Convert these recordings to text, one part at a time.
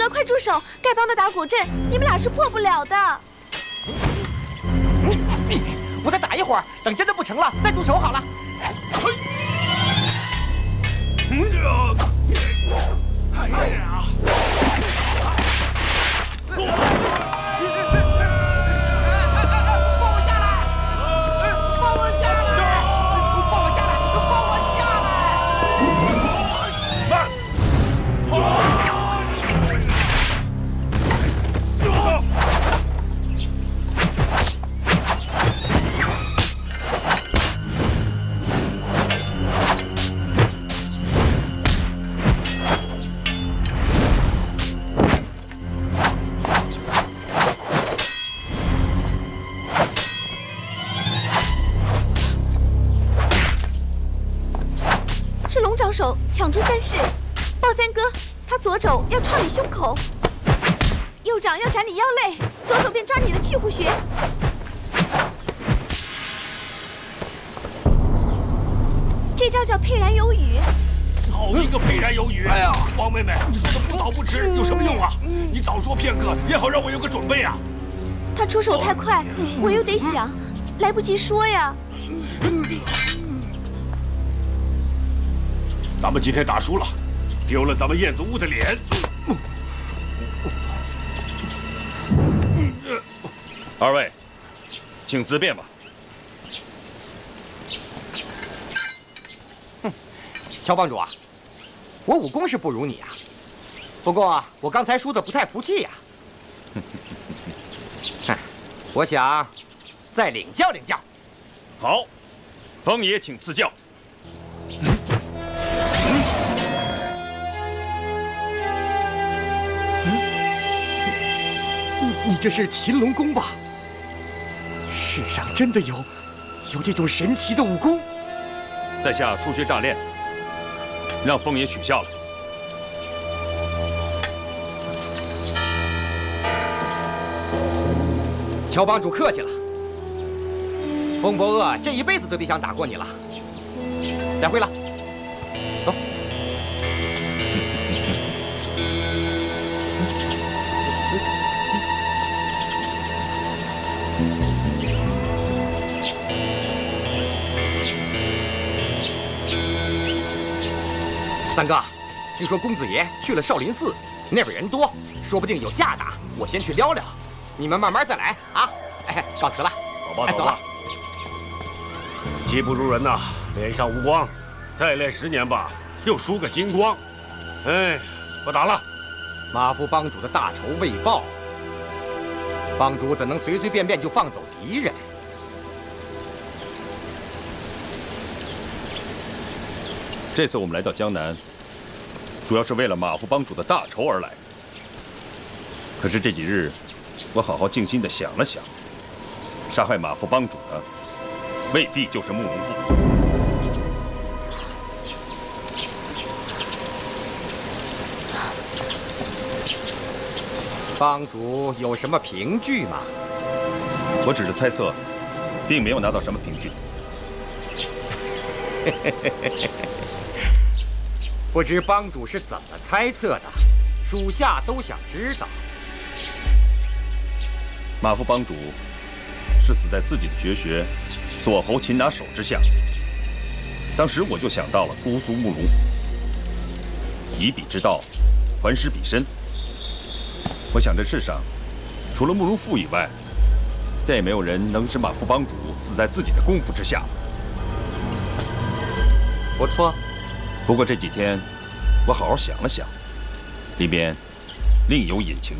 哥，快住手！丐帮的打鼓阵，你们俩是破不了的。我再打一会儿，等真的不成了再住手好了。哎呀！手抢住三式，豹三哥，他左肘要创你胸口，右掌要斩你腰肋，左手便抓你的气户穴。这招叫沛然有雨。好一个沛然有雨！哎呀，王妹妹，你说的不早不迟有什么用啊？你早说片刻，也好让我有个准备啊。他出手太快，我又得想，来不及说呀。咱们今天打输了，丢了咱们燕子屋的脸。二位，请自便吧。乔帮主啊，我武功是不如你啊，不过我刚才输的不太服气呀。我想再领教领教。好，风爷请赐教。你这是擒龙功吧？世上真的有这种神奇的武功？在下初学乍练，让风爷取笑了。乔帮主客气了，风伯鄂这一辈子都别想打过你了。再会了，走。三哥，听说公子爷去了少林寺，那边人多，说不定有架打。我先去撩撩，你们慢慢再来啊！哎，告辞了。走吧，走吧。技不如人呐，脸上无光，再练10年吧，又输个精光。哎，不打了。马夫帮主的大仇未报，帮主怎能随随便便就放走敌人？这次我们来到江南，主要是为了马夫帮主的大仇而来。可是这几日，我好好静心地想了想，杀害马夫帮主的未必就是慕容复。帮主有什么凭据吗？我只是猜测，并没有拿到什么凭据。不知帮主是怎么猜测的，属下都想知道。马夫帮主是死在自己的绝学锁喉擒拿手之下。当时我就想到了姑苏慕容，以彼之道，还施彼身。我想这世上，除了慕容复以外，再也没有人能使马夫帮主死在自己的功夫之下。不错。不过这几天，我好好想了想，里边另有隐情。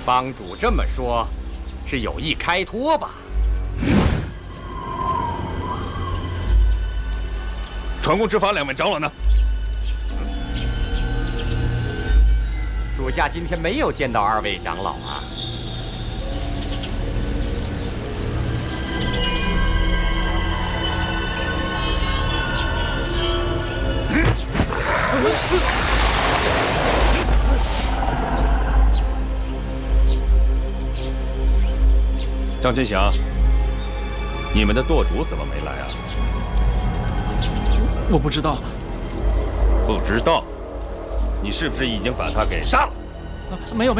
帮主这么说，是有意开脱吧？传功执法2位长老呢？属下今天没有见到2位长老啊。张天祥，你们的舵主怎么没来啊？我不知道。不知道？你是不是已经把他给杀了？没有，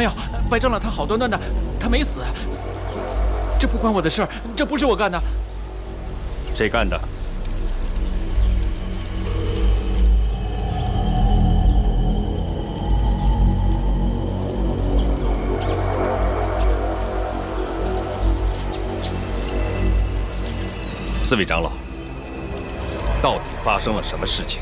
白长老他好端端的，他没死，这不关我的事儿，这不是我干的。谁干的？四位长老，到底发生了什么事情？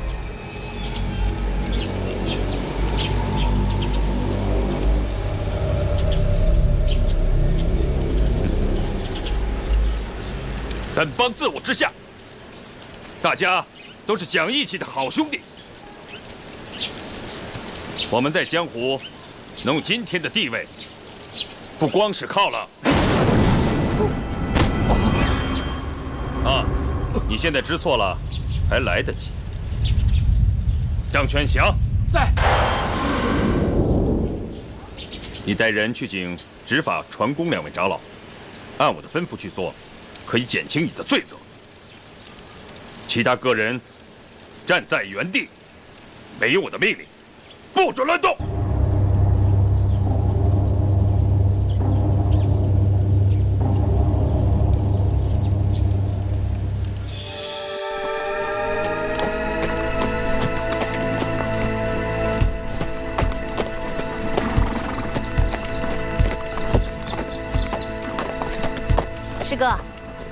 三帮自我之下，大家都是讲义气的好兄弟。我们在江湖能有今天的地位，不光是靠了……啊，你现在知错了，还来得及。张全祥在。你带人去请执法、传功两位长老，按我的吩咐去做，可以减轻你的罪责。其他个人站在原地，没有我的命令，不准乱动。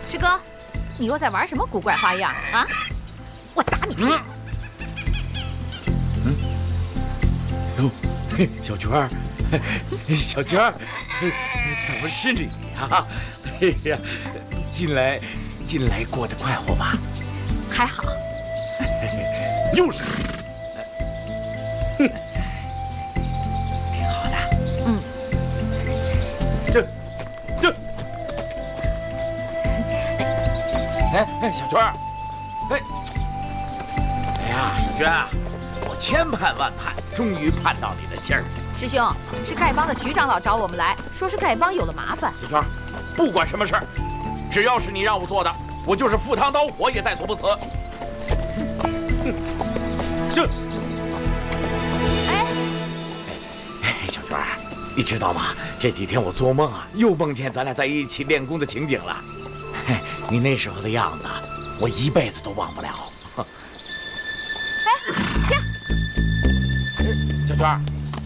师哥，你又在玩什么古怪花样啊？我打你屁股！哟，小娟儿，小娟儿，怎么是你呀？哎呀，近来过得快活吗？还好。又是你，挺好的。嗯。这。哎，小娟儿，哎呀，小娟啊，我千盼万盼，终于盼到你的信儿。师兄，是丐帮的徐长老找我们来，说是丐帮有了麻烦。小娟，不管什么事儿，只要是你让我做的，我就是赴汤蹈火也在所不辞。小娟，你知道吗？这几天我做梦啊，又梦见咱俩在一起练功的情景了。你那时候的样子，我一辈子都忘不了。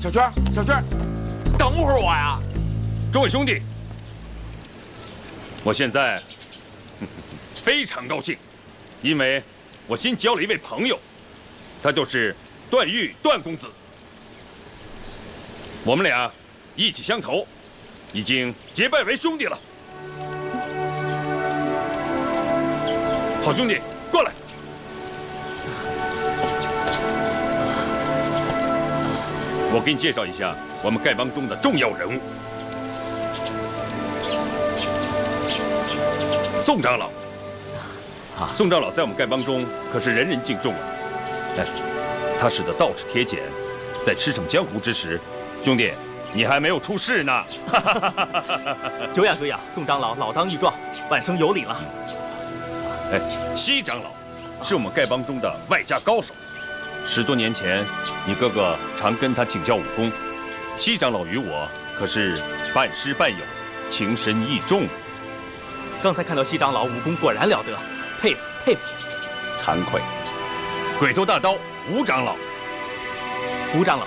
小娟，等会儿我呀！诸位兄弟，我现在非常高兴，因为我新交了一位朋友，他就是段誉段公子。我们俩意气相投，已经结拜为兄弟了。好兄弟，过来！我给你介绍一下我们丐帮中的重要人物——宋长老。宋长老在我们丐帮中可是人人敬重啊！哎，他使得道士铁剪，在驰骋江湖之时，兄弟，你还没有出世呢。久仰，宋长老老当益壮，万生有礼了。哎，西长老是我们丐帮中的外家高手，10多年前，你哥哥常跟他请教武功。西长老与我可是半师半友，情深意重。刚才看到西长老武功果然了得，佩服。惭愧，鬼头大刀吴长老。吴长老。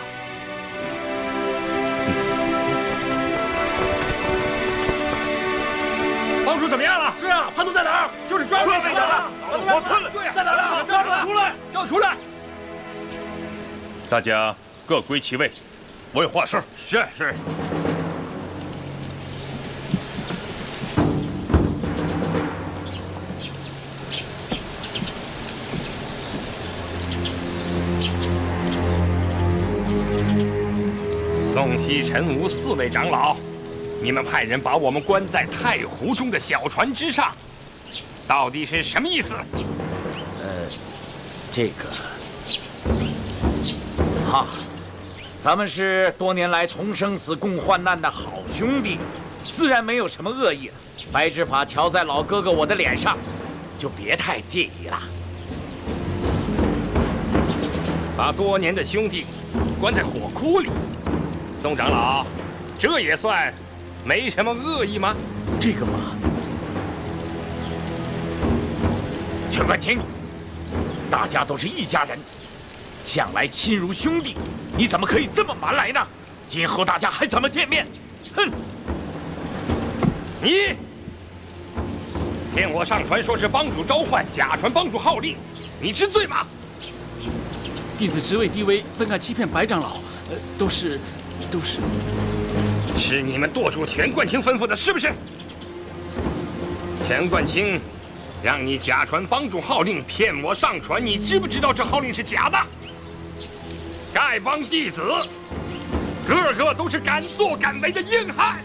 帮主怎么样了？是啊，潘总在哪儿？就是抓住那个了。我吞了。对，在哪儿？抓住他！出来，叫他出来！大家各归其位，我有话事。是。宋西、陈吴4位长老，你们派人把我们关在太湖中的小船之上，到底是什么意思？这个咱们是多年来同生死共患难的好兄弟，自然没有什么恶意了。白执法瞧在老哥哥我的脸上，就别太介意了。把多年的兄弟关在火窟里，宋长老，这也算没什么恶意吗？这个嘛，全冠清，大家都是一家人，向来亲如兄弟，你怎么可以这么蛮来呢？今后大家还怎么见面？哼！你骗我上船说是帮主召唤，假传帮主号令，你知罪吗？弟子职位低微，怎敢欺骗白长老？都是。是你们舵主全冠清吩咐的，是不是？全冠清让你假传帮主号令骗我上船，你知不知道这号令是假的？丐帮弟子个个都是敢作敢为的硬汉，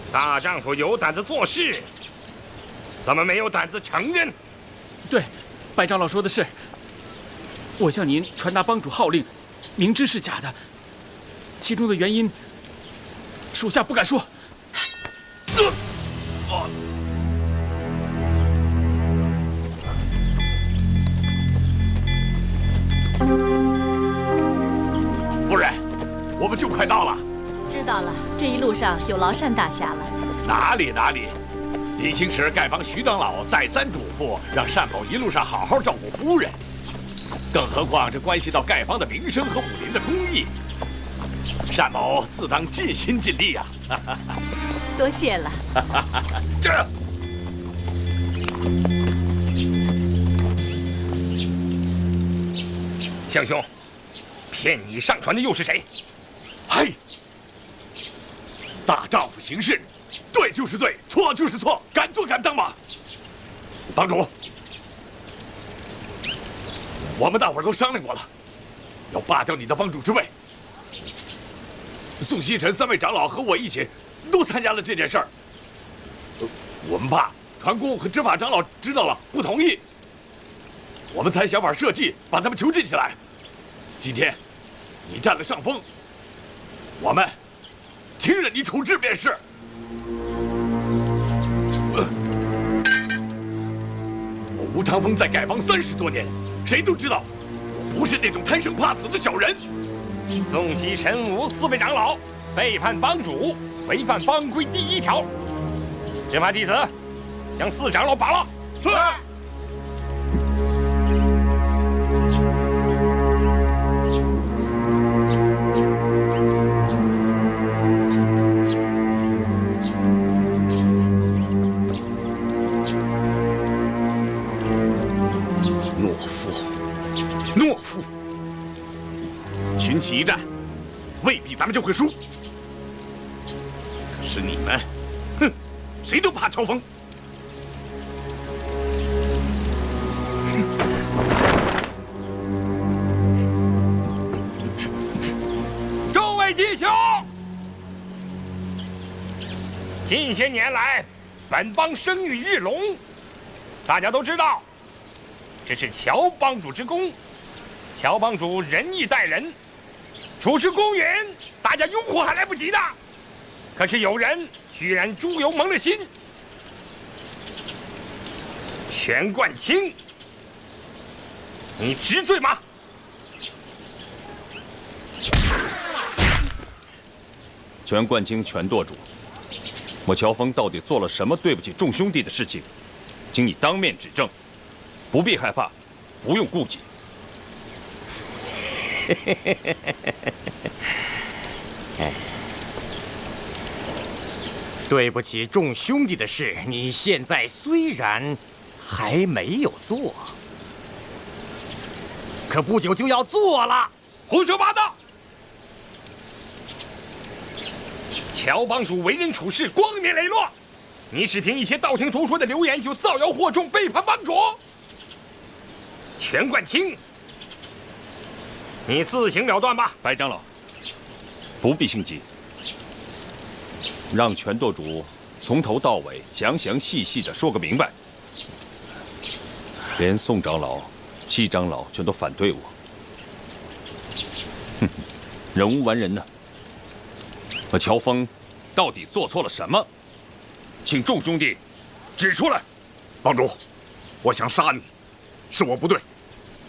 大丈夫有胆子做事，怎么没有胆子承认？对，白长老说的是。我向您传达帮主号令，明知是假的，其中的原因，属下不敢说。夫人，我们就快到了。知道了，这一路上有劳单大侠了。哪里，李清时丐帮徐长老再三嘱咐，让单某一路上好好照顾夫人。更何况这关系到丐帮的名声和武林的公义，单某自当尽心尽力啊！多谢了。这。相兄，骗你上船的又是谁？嘿，大丈夫行事，对就是对，错就是错，敢做敢当吧。帮主。我们大伙儿都商量过了，要罢掉你的帮主之位。宋西尘3位长老和我一起，都参加了这件事儿。我们怕传公和执法长老知道了不同意，我们才想法设计把他们囚禁起来。今天你占了上风，我们听任你处置便是。我吴长风在丐帮30多年。谁都知道，我不是那种贪生怕死的小人。宋西尘、吴4位长老背叛帮主，违反帮规第1条。执法弟子将4长老拔了。是。懦夫！群起一战，未必咱们就会输。可是你们，哼，谁都怕乔峰。众位弟兄，近些年来，本帮声誉日隆，大家都知道，这是乔帮主之功。乔帮主仁义待人，处事公允，大家拥护还来不及呢。可是有人居然猪油蒙了心。全冠清，你知罪吗？全冠清全舵主，我乔峰到底做了什么对不起众兄弟的事情？请你当面指证，不必害怕，不用顾忌。对不起众兄弟的事，你现在虽然还没有做，可不久就要做了。胡说八道！乔帮主为人处事光明磊落，你只凭一些道听途说的流言就造谣惑众，背叛帮主？全冠清，你自行了断吧。白长老，不必心急，让全舵主从头到尾详详细细的说个明白。连宋长老、西长老全都反对我，哼，人无完人呢。我乔峰到底做错了什么？请众兄弟指出来。帮主，我想杀你，是我不对。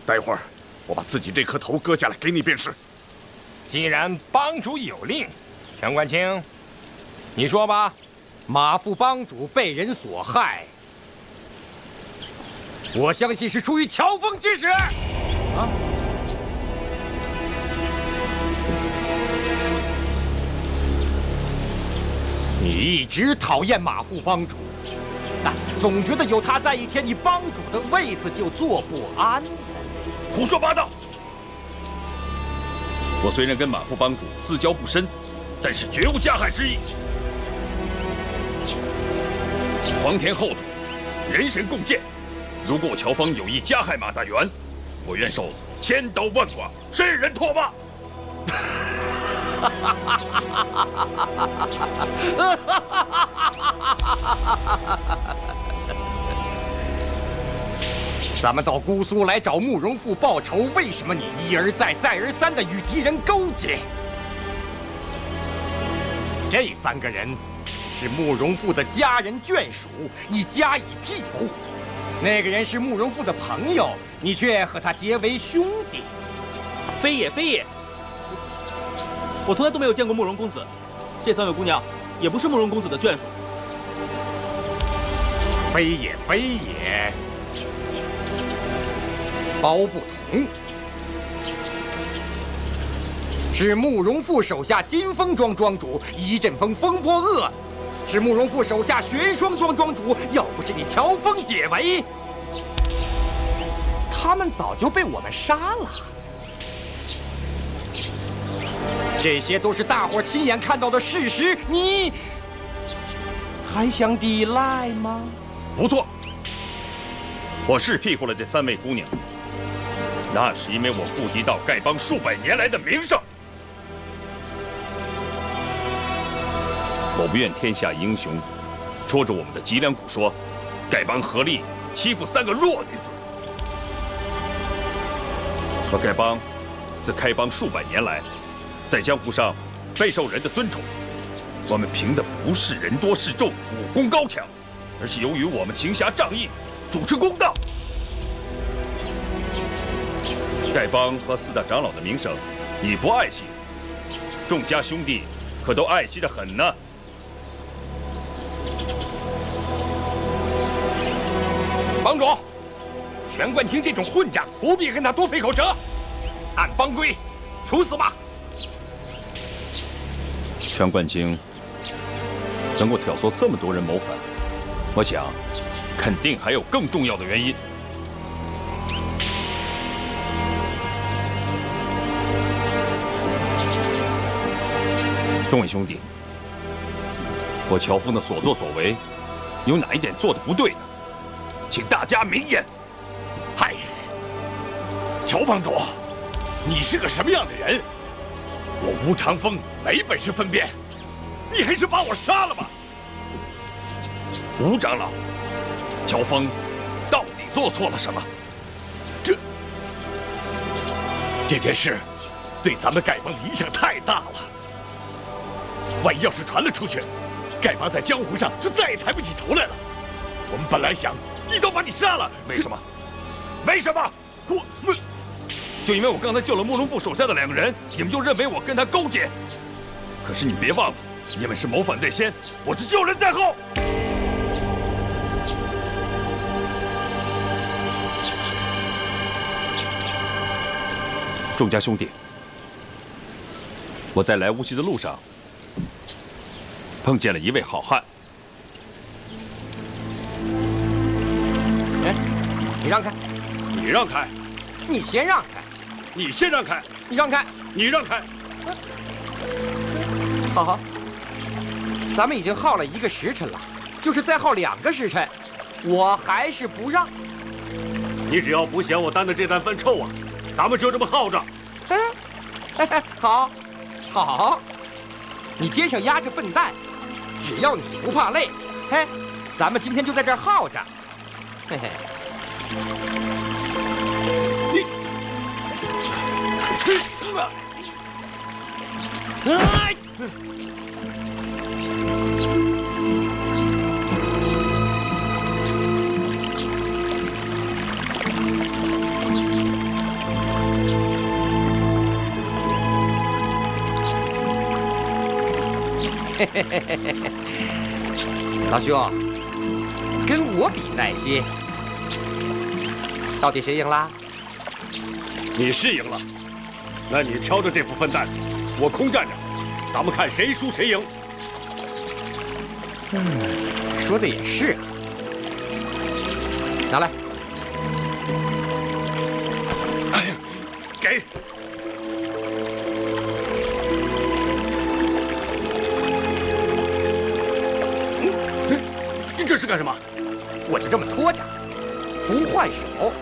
待会儿我把自己这颗头割下来给你便是。既然帮主有令，全冠清，你说吧。马副帮主被人所害，我相信是出于乔峰之使。啊！你一直讨厌马副帮主，但总觉得有他在一天，你帮主的位子就坐不安。胡说八道！我虽然跟马副帮主私交不深，但是绝无加害之意。皇天厚土，人神共鉴。如果乔峰有意加害马大元，我愿受千刀万剐，身人唾骂。咱们到姑苏来找慕容复报仇，为什么你一而再、再而三的与敌人勾结？这3个人是慕容复的家人眷属，你加以庇护；那个人是慕容复的朋友，你却和他结为兄弟。非也，非也！我从来都没有见过慕容公子，这3位姑娘也不是慕容公子的眷属。非也，非也。包不同，是慕容复手下金风庄庄主一阵风风波恶，是慕容复手下玄霜庄庄主。要不是你乔峰解围，他们早就被我们杀了。这些都是大伙亲眼看到的事实，你还想抵赖吗？不错，我是庇护了这3位姑娘。那是因为我顾及到丐帮数百年来的名声，我不愿天下英雄戳着我们的脊梁骨说，丐帮合力欺负3个弱女子。可丐帮自开帮数百年来，在江湖上备受人的尊崇。我们凭的不是人多势众、武功高强，而是由于我们行侠仗义、主持公道。丐帮和4大长老的名声，你不爱惜，众家兄弟可都爱惜得很呢。帮主，全冠清这种混账，不必跟他多费口舌，按帮规处死吧。全冠清能够挑唆这么多人谋反，我想肯定还有更重要的原因。众位兄弟，我乔峰的所作所为，有哪一点做的不对的？请大家明言。嗨，乔帮主，你是个什么样的人？我吴长风没本事分辨，你还是把我杀了吧。吴长老，乔峰到底做错了什么？这件事对咱们丐帮的影响太大了。万一要是传了出去，丐帮在江湖上就再也抬不起头来了。我们本来想一刀把你杀了，为什么？为什么？就因为我刚才救了慕容复手下的2个人，你们就认为我跟他勾结？可是你别忘了，你们是谋反在先，我是救人在后。众家兄弟，我在来无锡的路上碰见了一位好汉。哎，你让开！你让开！你先让开！你先让开！你让开！你让开！好，咱们已经耗了1个时辰了，就是再耗2个时辰，我还是不让。你只要不嫌我担的这担饭臭啊，咱们就这么耗着。好，好，你肩上压着粪担，只要你不怕累，嘿，咱们今天就在这儿耗着，嘿嘿。你，去！哎！老兄，跟我比耐心，到底谁赢了？你是赢了，那你挑着这副粪蛋，我空站着，咱们看谁输谁赢。说的也是啊。拿来。哎呀，给。你这是干什么？我就这么拖着，不换手，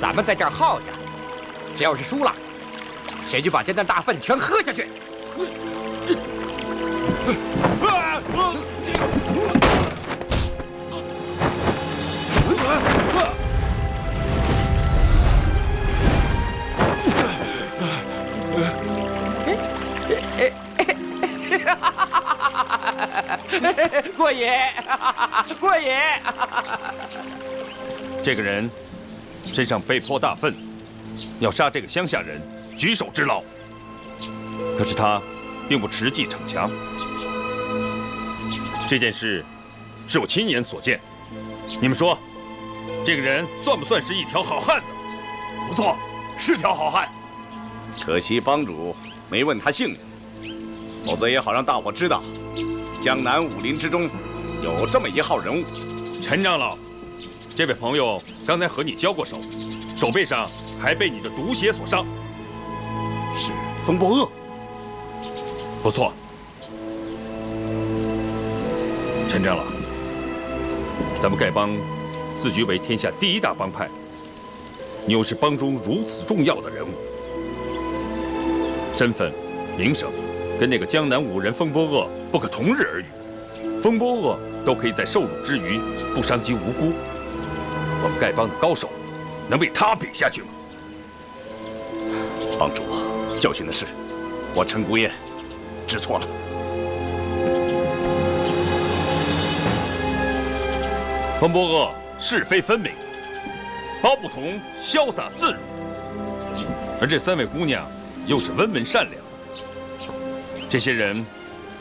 咱们在这儿耗着。谁要是输了，谁就把这担大粪全喝下去。过瘾，过瘾！这个人身上被泼大粪，要杀这个乡下人，举手之劳。可是他并不持计逞强。这件事是我亲眼所见，你们说，这个人算不算是一条好汉子？不错，是条好汉。可惜帮主没问他姓名，否则也好让大伙知道，江南武林之中有这么一号人物。陈长老，这位朋友刚才和你交过手，手背上还被你的毒血所伤。是风波恶。不错，陈长老，咱们丐帮自居为天下第一大帮派，你又是帮中如此重要的人物，身份、名声跟那个江南武人风波恶不可同日而语。风波恶都可以在受辱之余不伤及无辜，我们丐帮的高手能被他比下去吗？帮主，教训的是我陈孤雁，知错了。风波恶是非分明，包不同潇洒自如，而这三位姑娘又是温文善良。这些人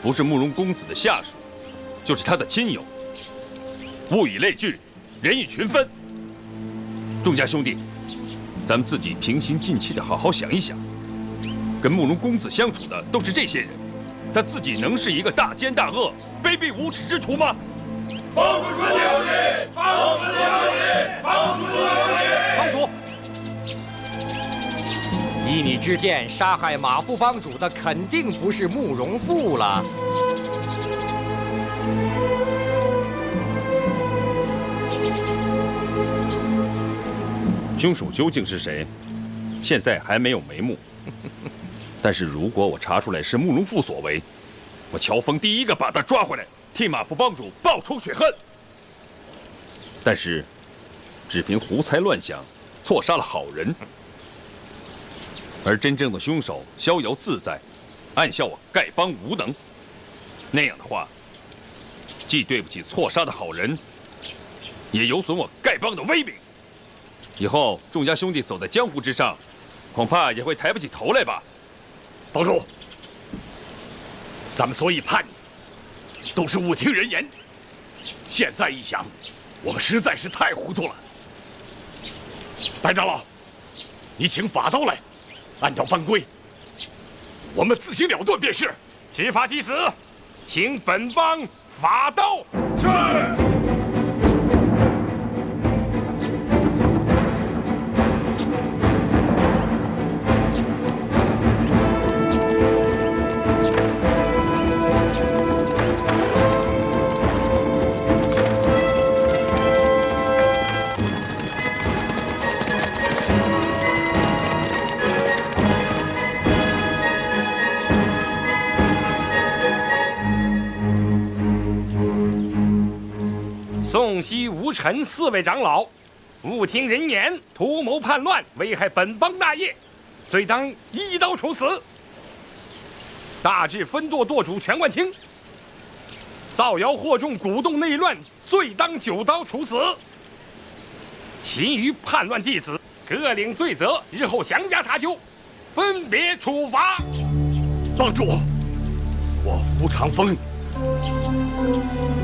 不是慕容公子的下属，就是他的亲友。物以类聚，人以群分。众家兄弟，咱们自己平心静气的好好想一想，跟慕容公子相处的都是这些人，他自己能是一个大奸大恶、卑鄙无耻之徒吗？帮主说的有理，帮主说的有理，帮主说的有理。帮主，依你之见，杀害马副帮主的肯定不是慕容复了。凶手究竟是谁？现在还没有眉目。但是如果我查出来是慕容复所为，我乔峰第一个把他抓回来，替马副帮主报仇雪恨。但是，只凭胡猜乱想，错杀了好人，而真正的凶手逍遥自在，暗笑我丐帮无能，那样的话，既对不起错杀的好人，也有损我丐帮的威名。以后众家兄弟走在江湖之上，恐怕也会抬不起头来吧。帮主，咱们所以叛逆，都是误听人言。现在一想，我们实在是太糊涂了。白长老，你请法刀来，按照班规，我们自行了断便是。执法弟子，请本帮法刀。是。宋西、吴尘四位长老，误听人言，图谋叛乱，危害本帮大业，罪当一刀处死。大至分舵舵主全冠清，造谣惑众，鼓动内乱，罪当9刀处死。其余叛乱弟子各领罪责，日后详加查究，分别处罚。帮主，我吴长风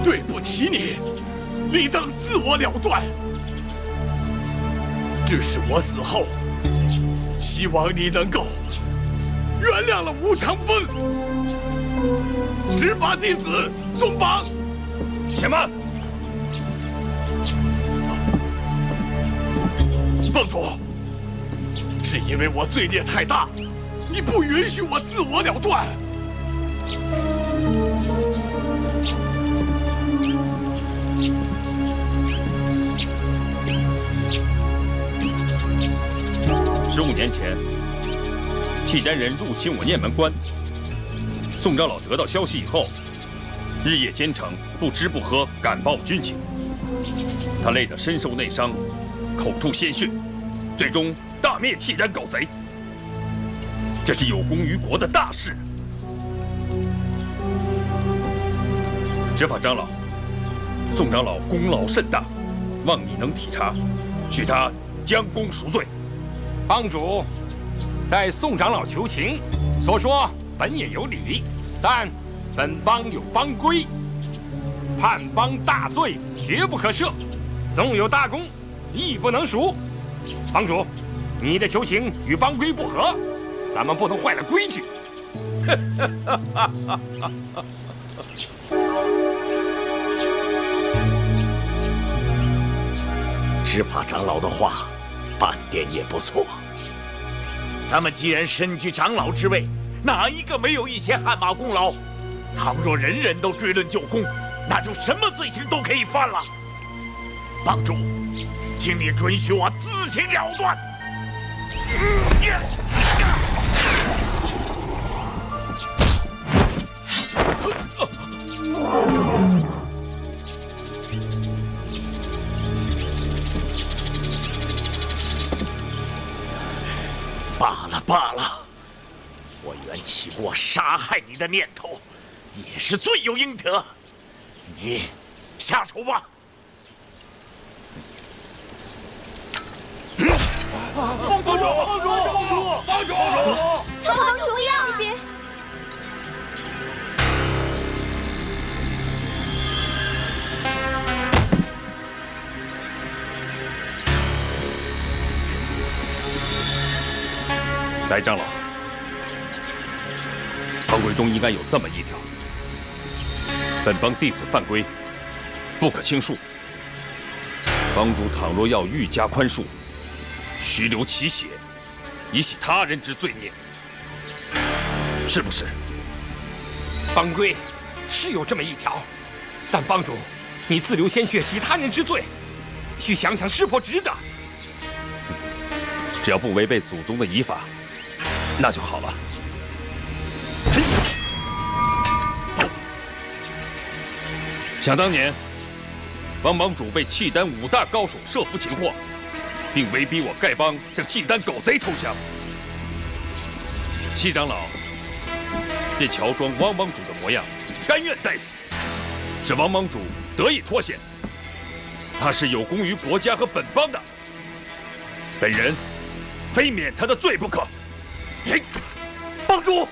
对不起你，理当自我了断。只是我死后，希望你能够原谅了吴长风。执法弟子宋邦，且慢。帮主，是因为我罪孽太大，你不允许我自我了断。15年前，契丹人入侵我雁门关，宋长老得到消息以后，日夜兼程，不吃不喝，赶报军情。他累得身受内伤，口吐鲜血，最终大灭契丹狗贼。这是有功于国的大事。执法长老，宋长老功劳甚大，望你能体察，许他将功赎罪。帮主，待宋长老求情，所说本也有理，但本帮有帮规，叛帮大罪绝不可赦，纵有大功，亦不能赎。帮主，你的求情与帮规不合，咱们不能坏了规矩。执法长老的话，半点也不错。他们既然身居长老之位，哪一个没有一些汗马功劳？倘若人人都追论旧功，那就什么罪行都可以犯了。帮主，请你准许我自行了断。罢了，我原起过杀害你的念头，也是罪有应得。你下手吧。帮主！乔帮主呀！一边。白长老，帮规中应该有这么一条：本帮弟子犯规，不可轻恕。帮主倘若要愈加宽恕，须流其血，以洗他人之罪孽，是不是？帮规是有这么一条，但帮主，你自流鲜血洗他人之罪，需想想是否值得。只要不违背祖宗的遗法，那就好了。想当年，王帮主被契丹5大高手设伏擒获，并威逼我丐帮向契丹狗贼投降。戚长老便乔装王帮主的模样，甘愿待死，使王帮主得以脱险。他是有功于国家和本帮的，本人非免他的罪不可。帮主！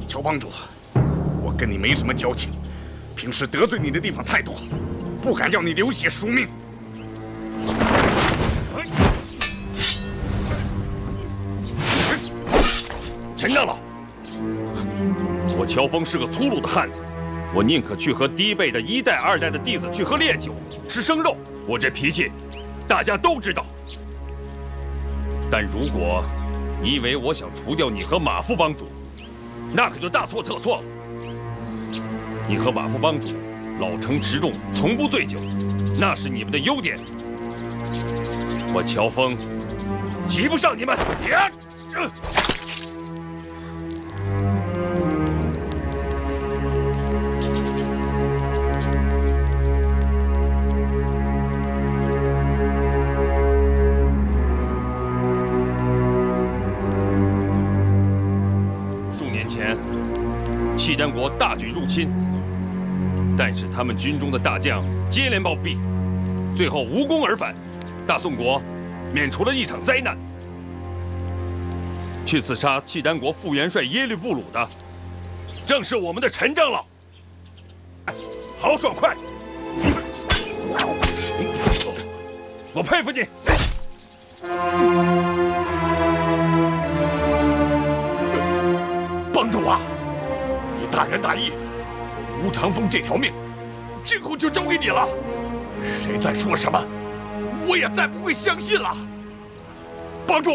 乔帮主，我跟你没什么交情，平时得罪你的地方太多，不敢要你流血赎命。陈长老，我乔峰是个粗鲁的汉子，我宁可去和低辈的1代、2代的弟子去喝烈酒、吃生肉，我这脾气，大家都知道。但如果你以为我想除掉你和马副帮主，那可就大错特错了。你和马副帮主老成持重，从不醉酒，那是你们的优点。我乔峰及不上你们。前，契丹国大举入侵，但是他们军中的大将接连暴毙，最后无功而返，大宋国免除了一场灾难。去刺杀契丹国副元帅耶律布鲁的，正是我们的陈长老。好爽快！我佩服你。帮主啊，你大仁大义，吴长风这条命，今后就交给你了。谁再说什么，我也再不会相信了。帮主。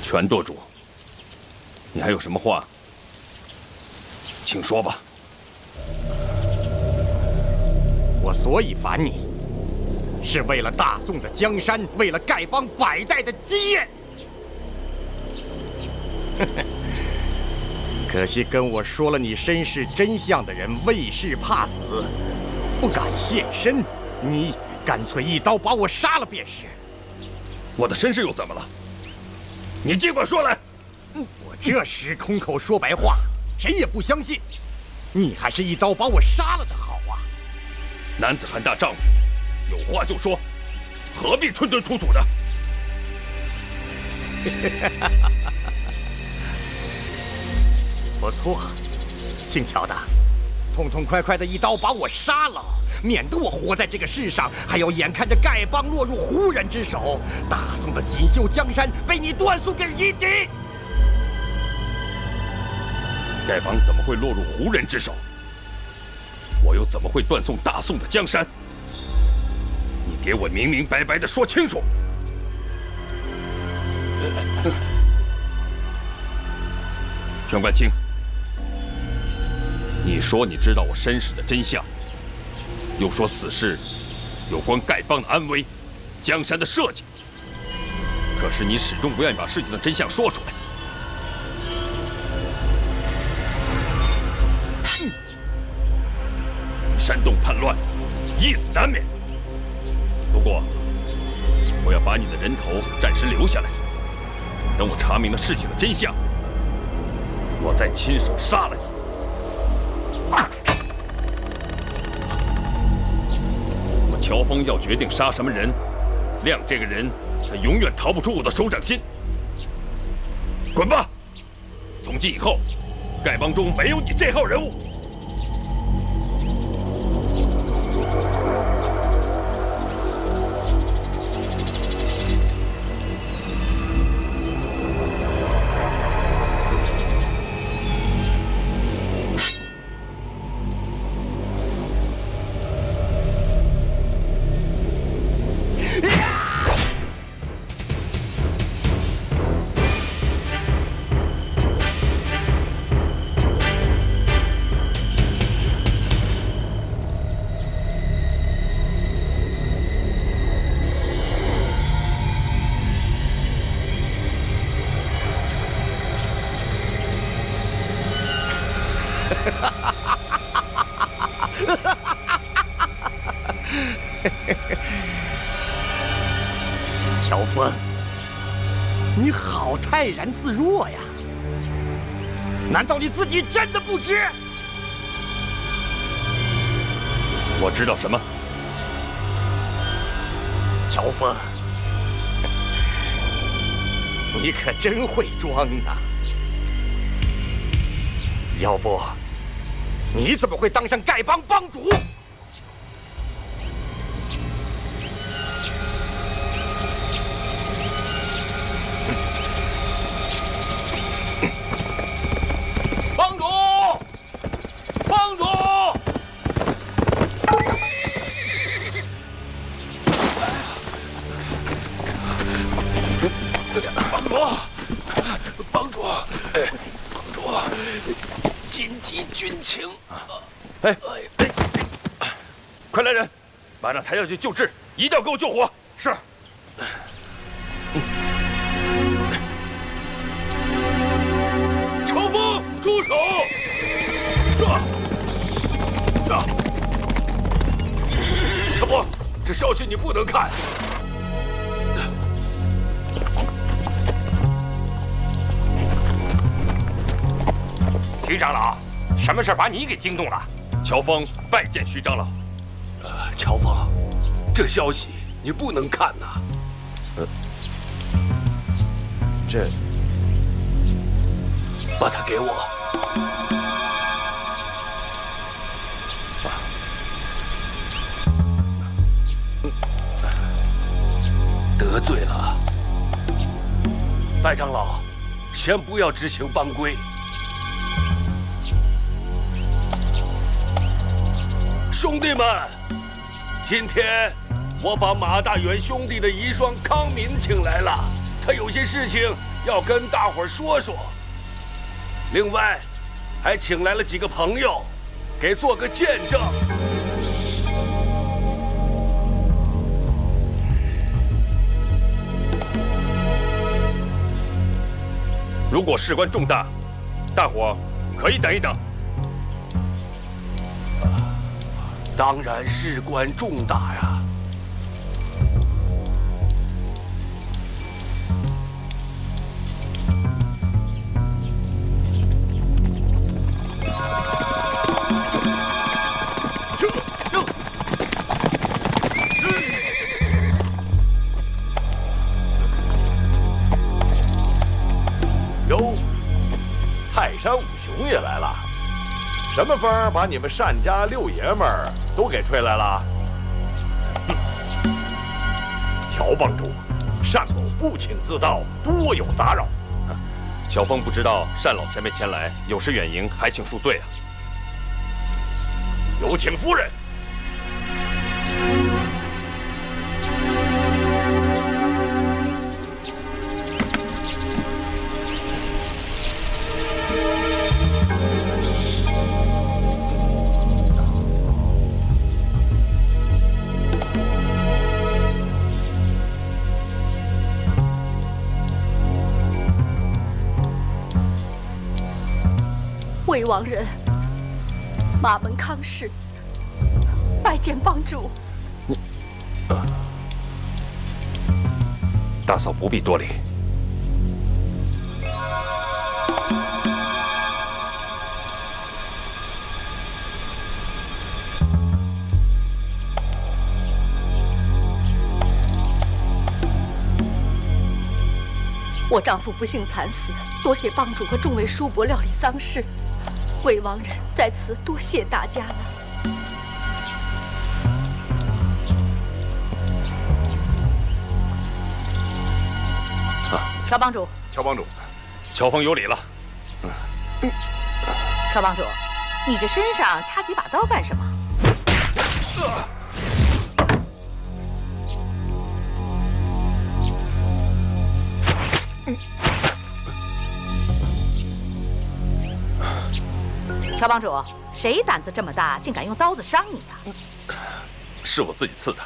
全舵主，你还有什么话，请说吧。我所以烦你，是为了大宋的江山，为了丐帮百代的基业。可惜跟我说了你身世真相的人，为事怕死，不敢现身。你干脆一刀把我杀了便是。我的身世又怎么了？你尽管说来。我这时空口说白话，谁也不相信。你还是一刀把我杀了的好啊！男子汉大丈夫，有话就说，何必吞吞吐吐的？不错，姓乔的，痛痛快快的一刀把我杀了，免得我活在这个世上，还要眼看着丐帮落入胡人之手，大宋的锦绣江山被你断送给夷狄。丐帮怎么会落入胡人之手？我又怎么会断送大宋的江山？你给我明明白白的说清楚！全冠清，你说你知道我身世的真相，又说此事有关丐帮的安危、江山的设计，可是你始终不愿意把事情的真相说出来。煽动叛乱，一死难免。不过，我要把你的人头暂时留下来，等我查明了事情的真相，我再亲手杀了你。我乔峰要决定杀什么人，亮这个人，他永远逃不出我的手掌心。滚吧！从今以后，丐帮中没有你这号人物。乔峰，你好泰然自若呀！难道你自己真的不知？我知道什么？乔峰，你可真会装啊！要不，你怎么会当上丐帮帮主？帮主，帮主！帮主，紧急军情！快来人，马上抬下去救治，一定要给我救活！是。西你不能看。徐长老，什么事把你给惊动了？乔峰拜见徐长老。乔峰，这消息你不能看呐。这，把它给我。得罪了，戴长老，先不要执行帮规。兄弟们，今天我把马大元兄弟的遗孀康敏请来了，他有些事情要跟大伙儿说说。另外，还请来了几个朋友，给做个见证。如果事关重大，大伙可以等一等。当然事关重大呀！哟，泰山五雄也来了。什么风把你们单家六爷们儿都给吹来了？乔帮主，单某不请自到，多有打扰。乔峰不知道单老前辈前来，有失远迎，还请恕罪啊。有请夫人。魏王人，马门康氏，拜见帮主。大嫂不必多礼。我丈夫不幸惨死，多谢帮主和众位叔伯料理丧事。魏王人在此多谢大家了。乔帮主，乔帮主，乔峰有礼了。乔帮主，你这身上插几把刀干什么？乔帮主，谁胆子这么大，竟敢用刀子伤你啊？是我自己刺的。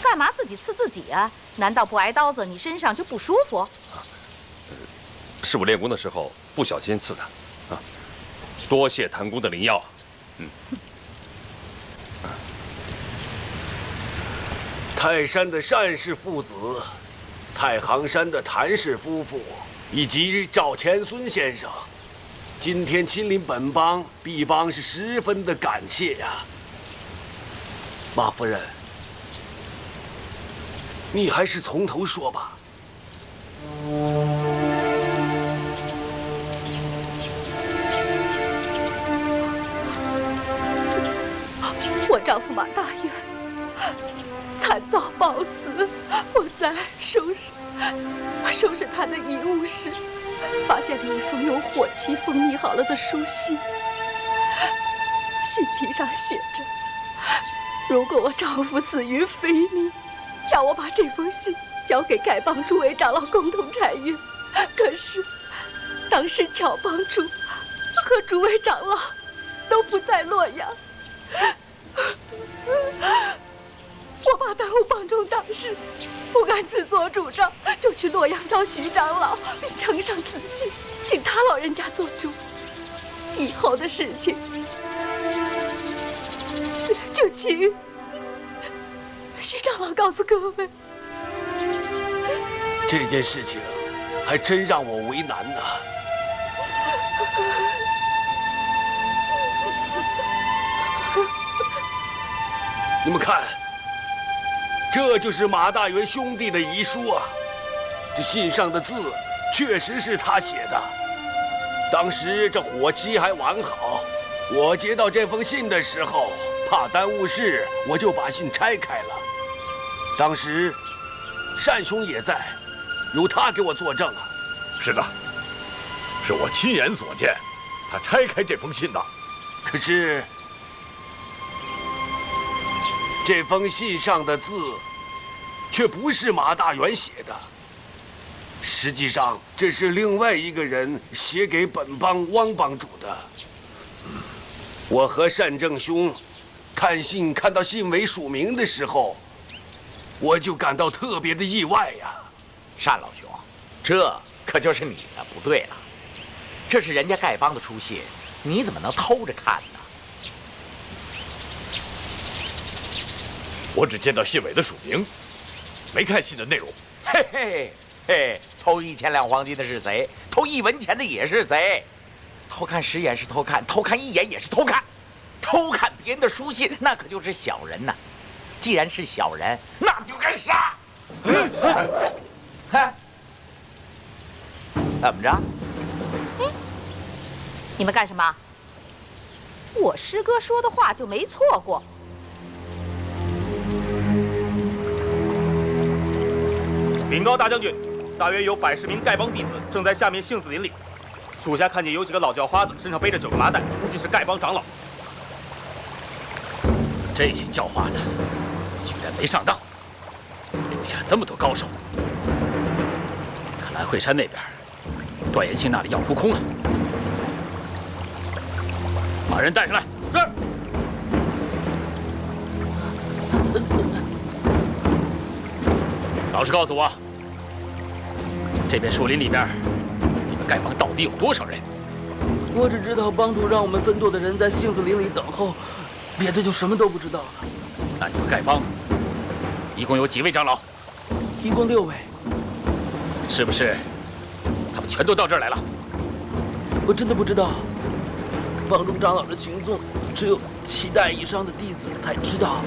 干嘛自己刺自己啊？难道不挨刀子，你身上就不舒服？是我练功的时候不小心刺的，多谢谭公的灵药。泰山的单氏父子，太行山的谭氏夫妇，以及赵钱孙先生，今天亲临本帮，毕帮是十分的感谢呀。马夫人，你还是从头说吧。我丈夫马大元惨遭暴死，我在收拾他的遗物时，发现了一封用火漆封密好了的书信。信皮上写着：如果我丈夫死于非命，要我把这封信交给丐帮诸位长老共同查阅。可是当时乔帮主和诸位长老都不在洛阳，我怕耽误帮中大事，不敢自作主张，就去洛阳找徐长老，并呈上此信，请他老人家做主。以后的事情，就请徐长老告诉各位。这件事情还真让我为难呐。你们看，这就是马大元兄弟的遗书啊。这信上的字确实是他写的。当时这火期还完好，我接到这封信的时候，怕耽误事，我就把信拆开了。当时单兄也在，由他给我作证啊。是的，是我亲眼所见，他拆开这封信的。可是这封信上的字却不是马大元写的，实际上这是另外一个人写给本帮汪帮主的。我和单正兄看信看到信尾署名的时候，我就感到特别的意外呀。单老兄，这可就是你的不对了，这是人家丐帮的书信，你怎么能偷着看呢？我只见到信尾的署名，没看信的内容。嘿嘿嘿，偷1000两黄金的是贼，偷1文钱的也是贼，偷看10眼是偷看，偷看1眼也是偷看，偷看别人的书信那可就是小人呐。既然是小人，那就该杀。怎么着？你们干什么？我师哥说的话就没错过。禀告大将军，大约有110名丐帮弟子正在下面杏子林里，属下看见有几个老叫花子身上背着9个麻袋，估计是丐帮长老。这群叫花子居然没上当，留下这么多高手，看来惠山那边段延庆那里要扑空了。把人带上来。是。老实告诉我，这片树林里边，你们丐帮到底有多少人？我只知道帮主让我们分舵的人在杏子林里等候，别的就什么都不知道了。那你们丐帮一共有几位长老？一共6位。是不是他们全都到这儿来了？我真的不知道，帮中长老的行踪只有7代以上的弟子才知道。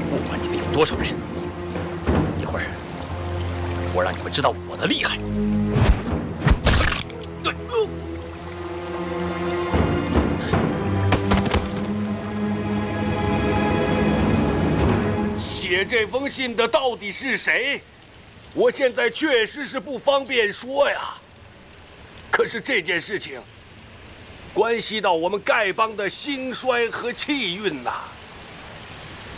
不管你们有多少人，一会儿我让你们知道我的厉害。写这封信的到底是谁？我现在确实是不方便说呀。可是这件事情关系到我们丐帮的兴衰和气运呐，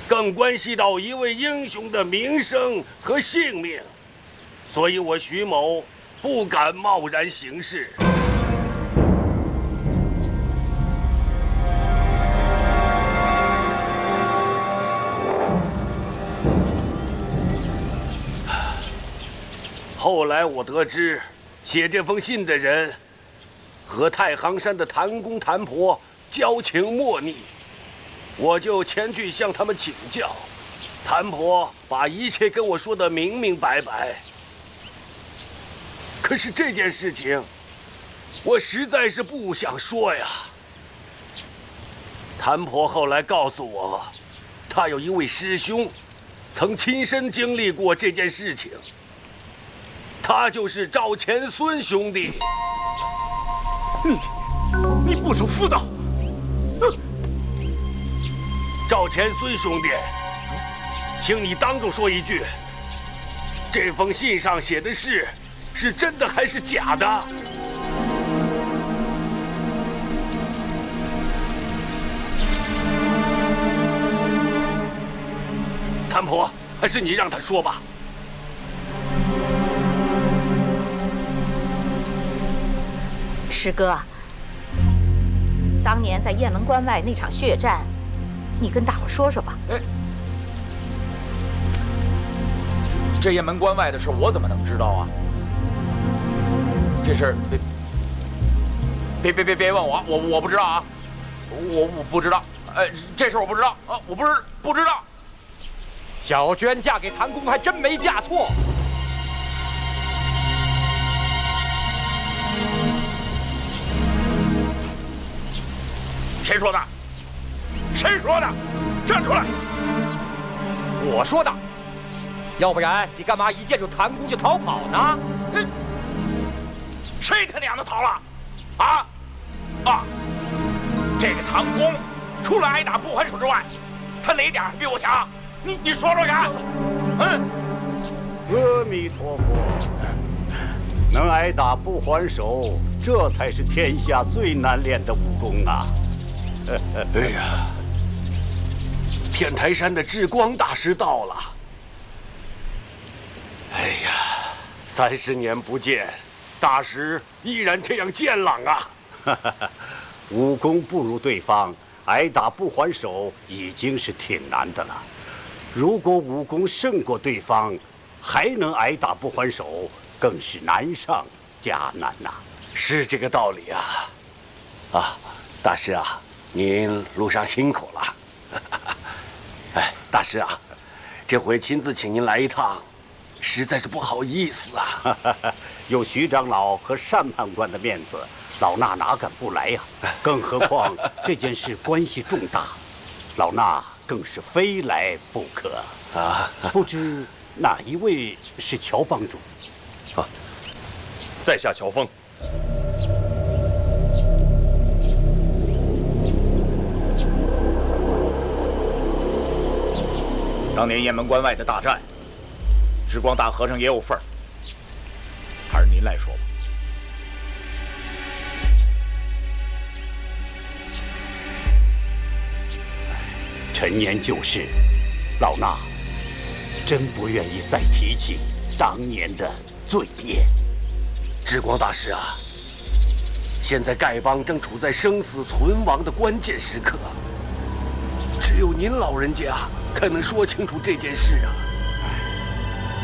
更关系到一位英雄的名声和性命，所以我徐某不敢贸然行事。后来我得知，写这封信的人和太行山的谭公谭婆交情莫逆，我就前去向他们请教。谭婆把一切跟我说得明明白白。可是这件事情，我实在是不想说呀。谭婆后来告诉我，她有一位师兄，曾亲身经历过这件事情。他就是赵钱孙兄弟。你不守妇道！赵钱孙兄弟，请你当众说一句，这封信上写的是真的还是假的？谭婆，还是你让他说吧。师哥，当年在雁门关外那场血战，你跟大伙说说吧。这雁门关外的事我怎么能知道啊？这事儿别问我，我不知道啊。我不知道，这事我不知道啊，我不知道。小娟嫁给谭公还真没嫁错。谁说的？谁说的？站出来！我说的。要不然你干嘛一见着谭公就逃跑呢？谁他娘的逃了？啊！这个唐公，除了挨打不还手之外，他哪点比我强？你说说看。阿弥陀佛，能挨打不还手，这才是天下最难练的武功啊！哎呀，天台山的智光大师到了。哎呀，30年不见，大师依然这样健朗啊！武功不如对方，挨打不还手已经是挺难的了。如果武功胜过对方，还能挨打不还手，更是难上加难呐。是这个道理啊！大师啊，您路上辛苦了。哎，大师啊，这回亲自请您来一趟，实在是不好意思啊。有徐长老和单判官的面子，老衲哪敢不来呀？更何况这件事关系重大，老衲更是非来不可啊！不知哪一位是乔帮主？在下乔峰。当年雁门关外的大战，智光大和尚也有份儿，还是您来说吧。陈年旧事，老衲真不愿意再提起当年的罪孽。智光大师啊，现在丐帮正处在生死存亡的关键时刻，只有您老人家才能说清楚这件事啊。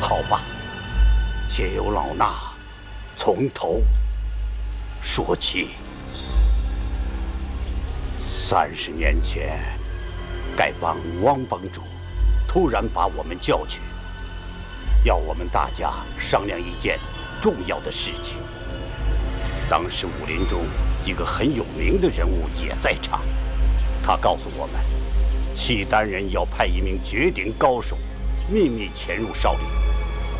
好吧，且由老衲从头说起。30年前，丐帮汪帮主突然把我们叫去，要我们大家商量一件重要的事情。当时武林中一个很有名的人物也在场，他告诉我们，契丹人要派一名绝顶高手秘密潜入少林，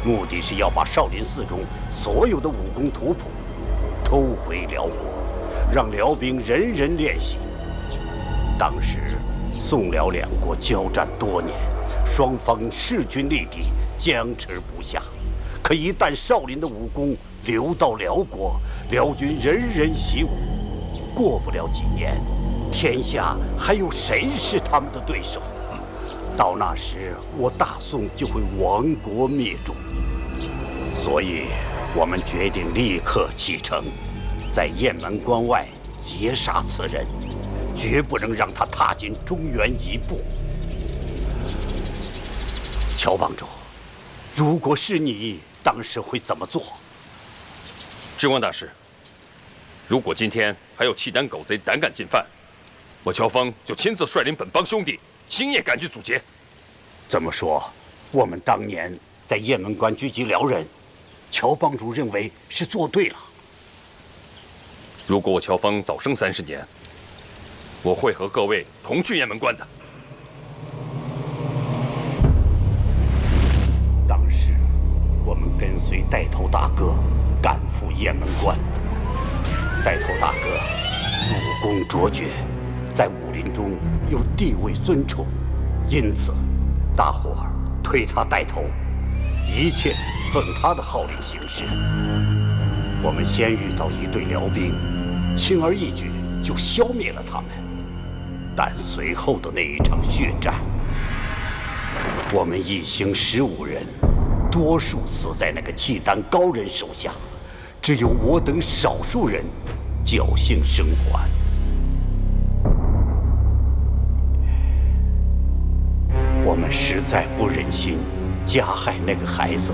目的是要把少林寺中所有的武功图谱偷回辽国，让辽兵人人练习。当时宋辽两国交战多年，双方势均力敌，僵持不下。可一旦少林的武功流到辽国，辽军人人习武，过不了几年，天下还有谁是他们的对手？到那时，我大宋就会亡国灭种。所以，我们决定立刻启程，在雁门关外截杀此人，绝不能让他踏进中原一步。乔帮主，如果是你，当时会怎么做？智光大师，如果今天还有契丹狗贼胆敢进犯，我乔峰就亲自率领本帮兄弟星夜赶去阻截。这么说，我们当年在雁门关狙击辽人，乔帮主认为是做对了。如果我乔峰早生30年，我会和各位同去雁门关的。当时我们跟随带头大哥赶赴雁门关，带头大哥武功卓绝，在武林中有地位尊崇，因此大伙儿推他带头，一切奉他的号令行事。我们先遇到一队辽兵，轻而易举就消灭了他们。但随后的那一场血战，我们一行15人，多数死在那个契丹高人手下，只有我等少数人侥幸生还。我们实在不忍心加害那个孩子，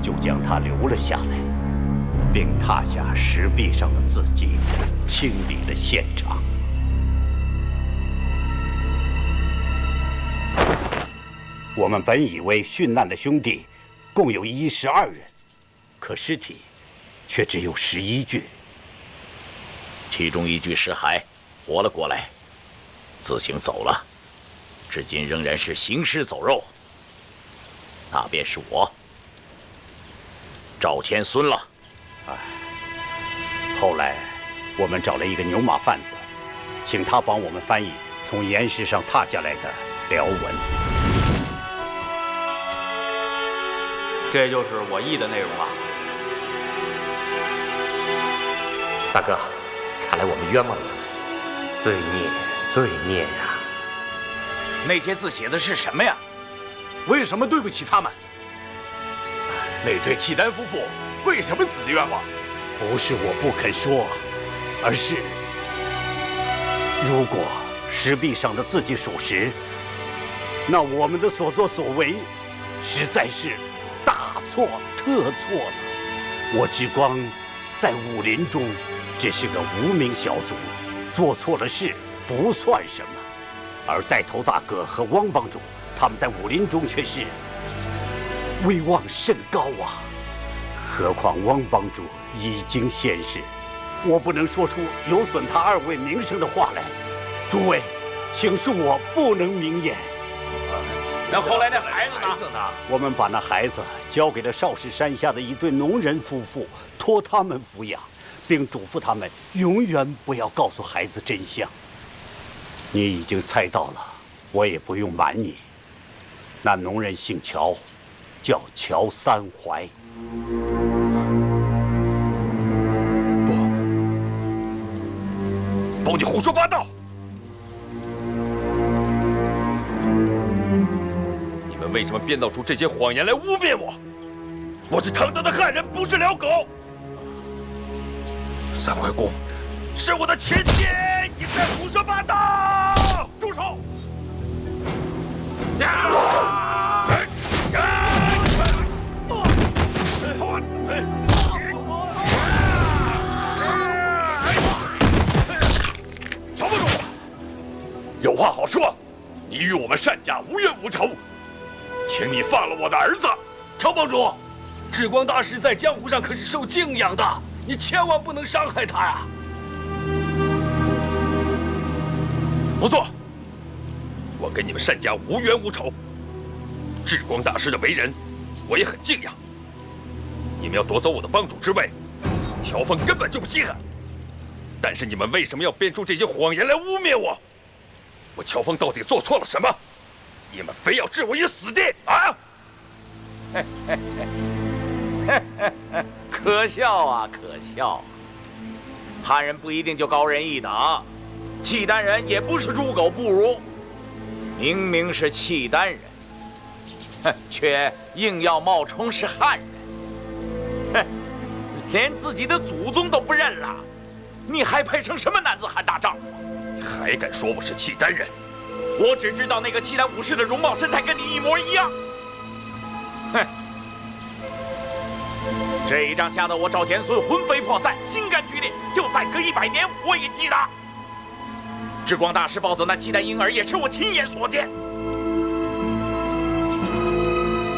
就将他留了下来，并踏下石壁上的字迹，清理了现场。我们本以为殉难的兄弟共有12人，可尸体却只有11具，其中1具尸骸活了过来，自行走了，至今仍然是行尸走肉。那便是我，赵钱孙了。后来我们找了一个牛马贩子，请他帮我们翻译从岩石上踏下来的辽文。这就是我译的内容啊。大哥，看来我们冤枉了他们，罪孽，罪孽呀！那些字写的是什么呀？为什么对不起他们？那对契丹夫妇为什么死的冤枉？不是我不肯说，而是如果石壁上的字迹属实，那我们的所作所为实在是大错特错了。我之光在武林中只是个无名小卒，做错了事不算什么，而带头大哥和汪帮主他们在武林中却是威望甚高啊。何况汪帮主已经现世，我不能说出有损他2位名声的话来。诸位，请恕我不能明言。那后来那孩子呢？我们把那孩子交给了少室山下的一对农人夫妇，托他们抚养，并嘱咐他们永远不要告诉孩子真相。你已经猜到了，我也不用瞒你。那农人姓乔，叫乔三槐。包你胡说八道！你们为什么编造出这些谎言来污蔑我？我是堂堂的汉人，不是辽狗。三槐公是我的前妻，你在胡说八道！住手！乔帮主，有话好说，你与我们单家无冤无仇，请你放了我的儿子。乔帮主，智光大师在江湖上可是受敬仰的，你千万不能伤害他呀！不错，我跟你们单家无冤无仇。智光大师的为人，我也很敬仰。你们要夺走我的帮主之位，乔峰根本就不稀罕。但是你们为什么要编出这些谎言来污蔑我？我乔峰到底做错了什么？你们非要置我于死地啊！可笑啊，可笑！汉人不一定就高人一等，契丹人也不是猪狗不如。明明是契丹人，却硬要冒充是汉人，连自己的祖宗都不认了，你还配成什么男子汉大丈夫？还敢说我是契丹人？我只知道那个契丹武士的容貌身材跟你一模一样。哼！这一仗吓得我赵钱孙魂飞魄散，心肝俱裂。就再隔100年，我也记得。智光大师抱走那契丹婴儿，也是我亲眼所见。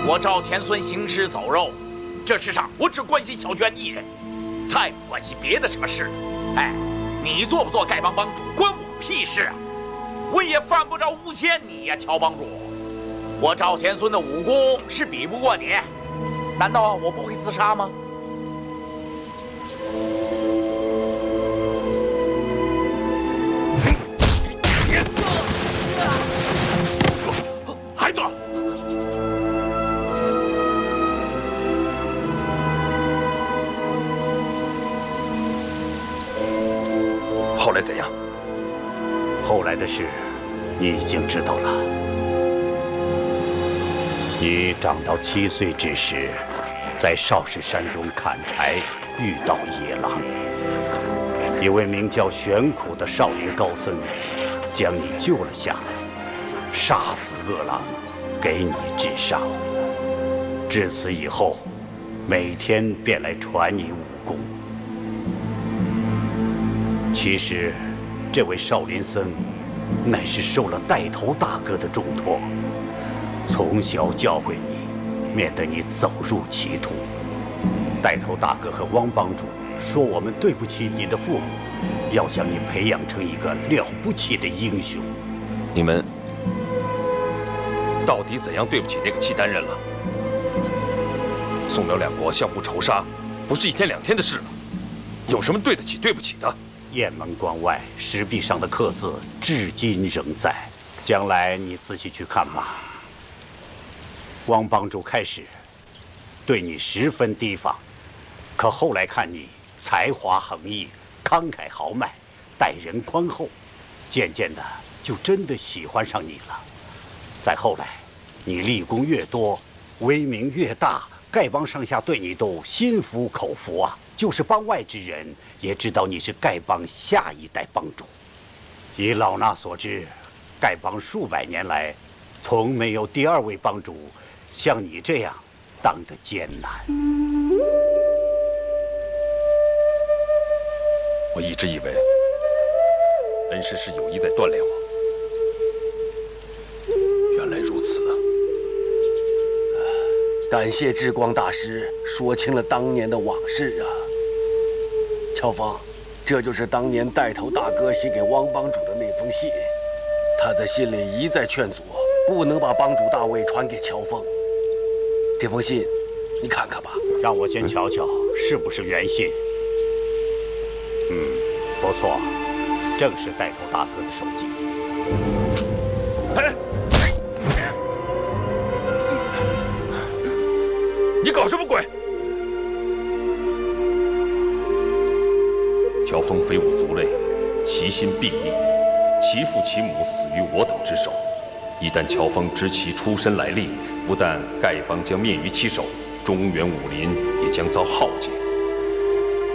我赵钱孙行尸走肉，这世上我只关心小娟一人，再不关心别的什么事。哎，你做不做丐帮帮主，关我屁事啊！我也犯不着诬陷你呀，乔帮主。我赵钱孙的武功是比不过你，难道我不会自杀吗？孩子，后来怎样？后来的事，你已经知道了。你长到7岁之时，在少室山中砍柴，遇到野狼。一位名叫玄苦的少林高僧将你救了下来，杀死恶狼，给你治伤。至此以后，每天便来传你武功。其实，这位少林僧乃是受了带头大哥的重托，从小教诲你，免得你走入歧途。带头大哥和汪帮主说我们对不起你的父母，要将你培养成一个了不起的英雄。你们到底怎样对不起那个契丹人了？宋辽两国相互仇杀，不是一天两天的事了，有什么对得起对不起的？雁门关外石壁上的刻字至今仍在，将来你仔细去看吧。汪帮主开始对你十分提防，可后来看你才华横溢，慷慨豪迈，待人宽厚，渐渐的就真的喜欢上你了。再后来，你立功越多，威名越大，丐帮上下对你都心服口服啊。就是帮外之人也知道你是丐帮下一代帮主。以老衲所知，丐帮数百年来，从没有第二位帮主像你这样当得艰难。我一直以为恩师是有意在锻炼我，原来如此啊！感谢智光大师说清了当年的往事啊！乔峰，这就是当年带头大哥写给汪帮主的那封信。他在信里一再劝阻，不能把帮主大位传给乔峰。这封信，你看看吧。让我先瞧瞧是不是原信。不错，正是带头大哥的手迹。你搞什么鬼？乔峰非我族类，其心必异，其父其母死于我等之手。一旦乔峰知其出身来历，不但丐帮将灭于其手，中原武林也将遭浩劫。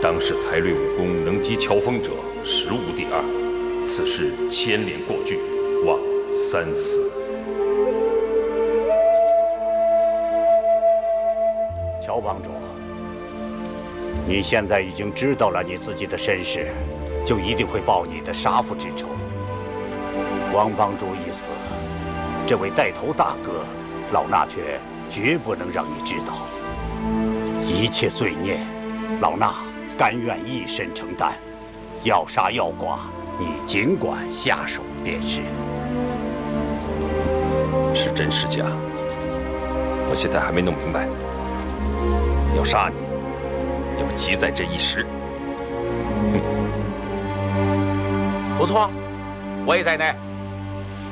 当世才略武功能及乔峰者，实无第二。此事牵连过巨，望三思。乔帮主，你现在已经知道了你自己的身世，就一定会报你的杀父之仇。汪帮主已死，这位带头大哥，老衲却绝不能让你知道。一切罪孽，老衲甘愿一身承担。要杀要剐，你尽管下手便是。是真是假？我现在还没弄明白。要杀你，也不急在这一时。不错，我也在内。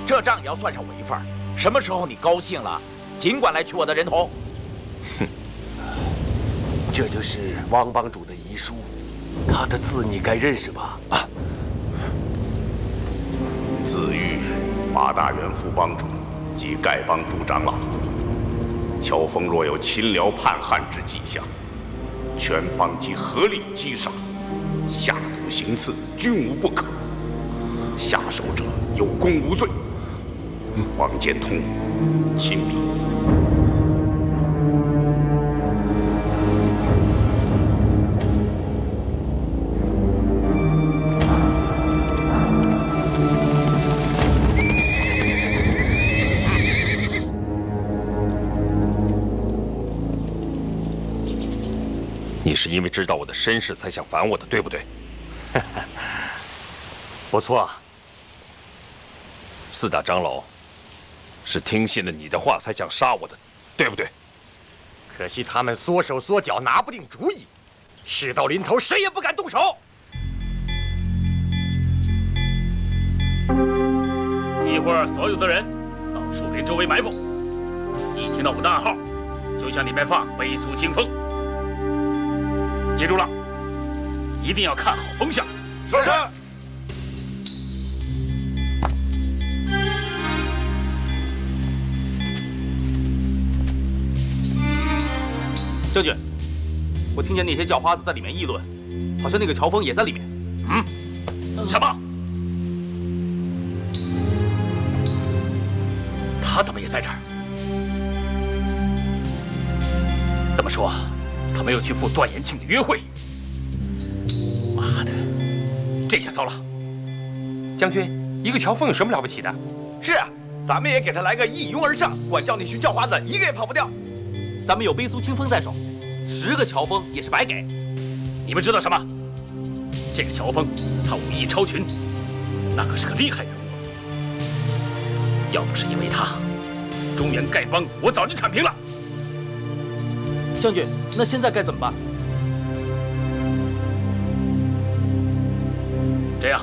这账也要算上我一份。什么时候你高兴了，尽管来取我的人头。这就是汪帮主的遗书，他的字你该认识吧？啊，自喻马大元副帮主及丐帮主长老。乔峰若有亲辽叛汉之迹象，全帮即合力击杀，下毒行刺，均无不可。下手者有功无罪。王建通，亲笔。你是因为知道我的身世才想烦我的，对不对？不错。四大长老是听信了你的话才想杀我的，对不对？可惜他们缩手缩脚，拿不定主意。事到临头，谁也不敢动手。一会儿，所有的人到树林周围埋伏。一听到我的暗号，就向里面放飞速清风。记住了，一定要看好风向。说是。将军，我听见那些叫花子在里面议论，好像那个乔峰也在里面。什么？他怎么也在这儿？这么说，他没有去赴段延庆的约会？妈的，这下糟了！将军，一个乔峰有什么了不起的？是啊，咱们也给他来个一拥而上，管教那群叫花子一个也跑不掉。咱们有背苏清风在手，10个乔峰也是白给。你们知道什么？这个乔峰，他武艺超群，那可是个厉害人物。要不是因为他，中原丐帮我早就铲平了。将军，那现在该怎么办？这样，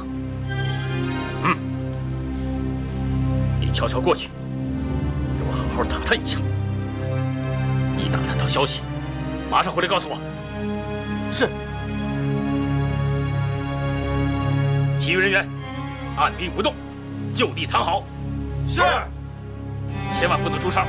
你悄悄过去，给我好好打探一下。一打探到消息，马上回来告诉我。是。其余人员按兵不动，就地藏好。是。千万不能出声。